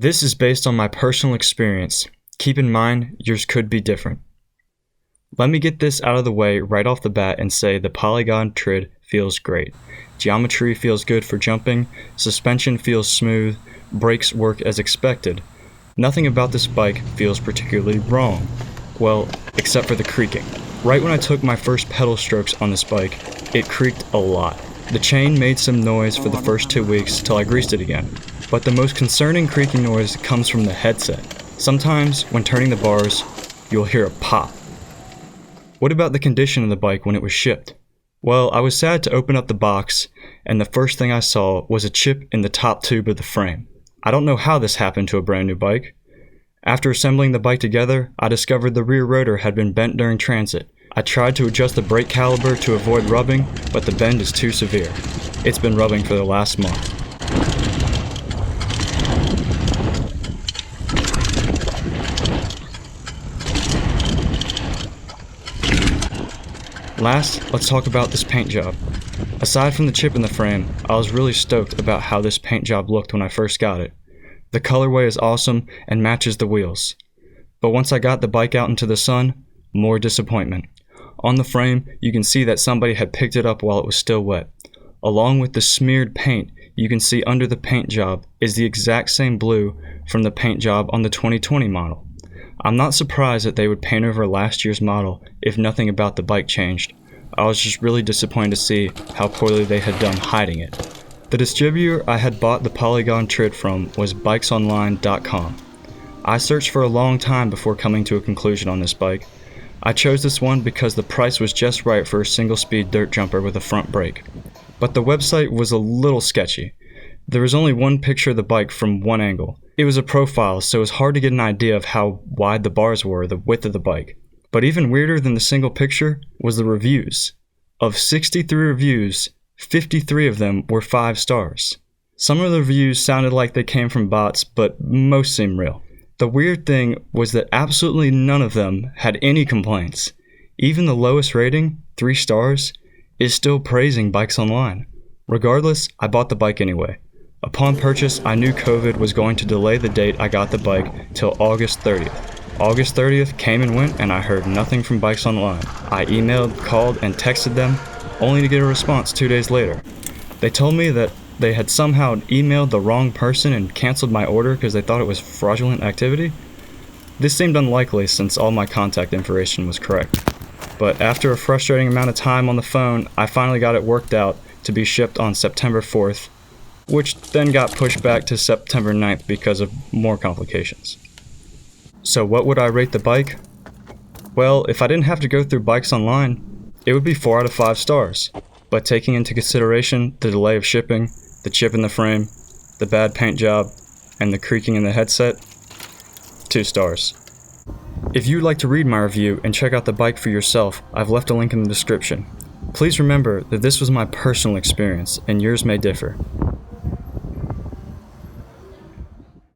This is based on my personal experience. Keep in mind, yours could be different. Let me get this out of the way right off the bat and say the Polygon Trid feels great. Geometry feels good for jumping, suspension feels smooth, brakes work as expected. Nothing about this bike feels particularly wrong. Well, except for the creaking. Right when I took my first pedal strokes on this bike, it creaked a lot. The chain made some noise for the first 2 weeks till I greased it again. But the most concerning creaking noise comes from the headset. Sometimes, when turning the bars, you'll hear a pop. What about the condition of the bike when it was shipped? Well, I was sad to open up the box, and the first thing I saw was a chip in the top tube of the frame. I don't know how this happened to a brand new bike. After assembling the bike together, I discovered the rear rotor had been bent during transit. I tried to adjust the brake caliper to avoid rubbing, but the bend is too severe. It's been rubbing for the last month. Last, let's talk about this paint job. Aside from the chip in the frame, I was really stoked about how this paint job looked when I first got it. The colorway is awesome and matches the wheels. But once I got the bike out into the sun, more disappointment. On the frame, you can see that somebody had picked it up while it was still wet. Along with the smeared paint, you can see under the paint job is the exact same blue from the paint job on the 2020 model. I'm not surprised that they would paint over last year's model if nothing about the bike changed. I was just really disappointed to see how poorly they had done hiding it. The distributor I had bought the Polygon Trid from was bikesonline.com. I searched for a long time before coming to a conclusion on this bike. I chose this one because the price was just right for a single-speed dirt jumper with a front brake. But the website was a little sketchy. There was only one picture of the bike from one angle. It was a profile, so it was hard to get an idea of how wide the bars were, the width of the bike. But even weirder than the single picture was the reviews. Of 63 reviews, 53 of them were 5 stars. Some of the reviews sounded like they came from bots, but most seemed real. The weird thing was that absolutely none of them had any complaints. Even the lowest rating, 3 stars, is still praising Bikes Online. Regardless, I bought the bike anyway. Upon purchase, I knew COVID was going to delay the date I got the bike till August 30th. August 30th came and went, and I heard nothing from Bikes Online. I emailed, called, and texted them, only to get a response 2 days later. They told me that they had somehow emailed the wrong person and canceled my order because they thought it was fraudulent activity. This seemed unlikely since all my contact information was correct. But after a frustrating amount of time on the phone, I finally got it worked out to be shipped on September 4th, which then got pushed back to September 9th because of more complications. So what would I rate the bike? Well, if I didn't have to go through Bikes Online, it would be 4 out of 5 stars. But taking into consideration the delay of shipping, the chip in the frame, the bad paint job, and the creaking in the headset, 2 stars. If you'd like to read my review and check out the bike for yourself, I've left a link in the description. Please remember that this was my personal experience and yours may differ.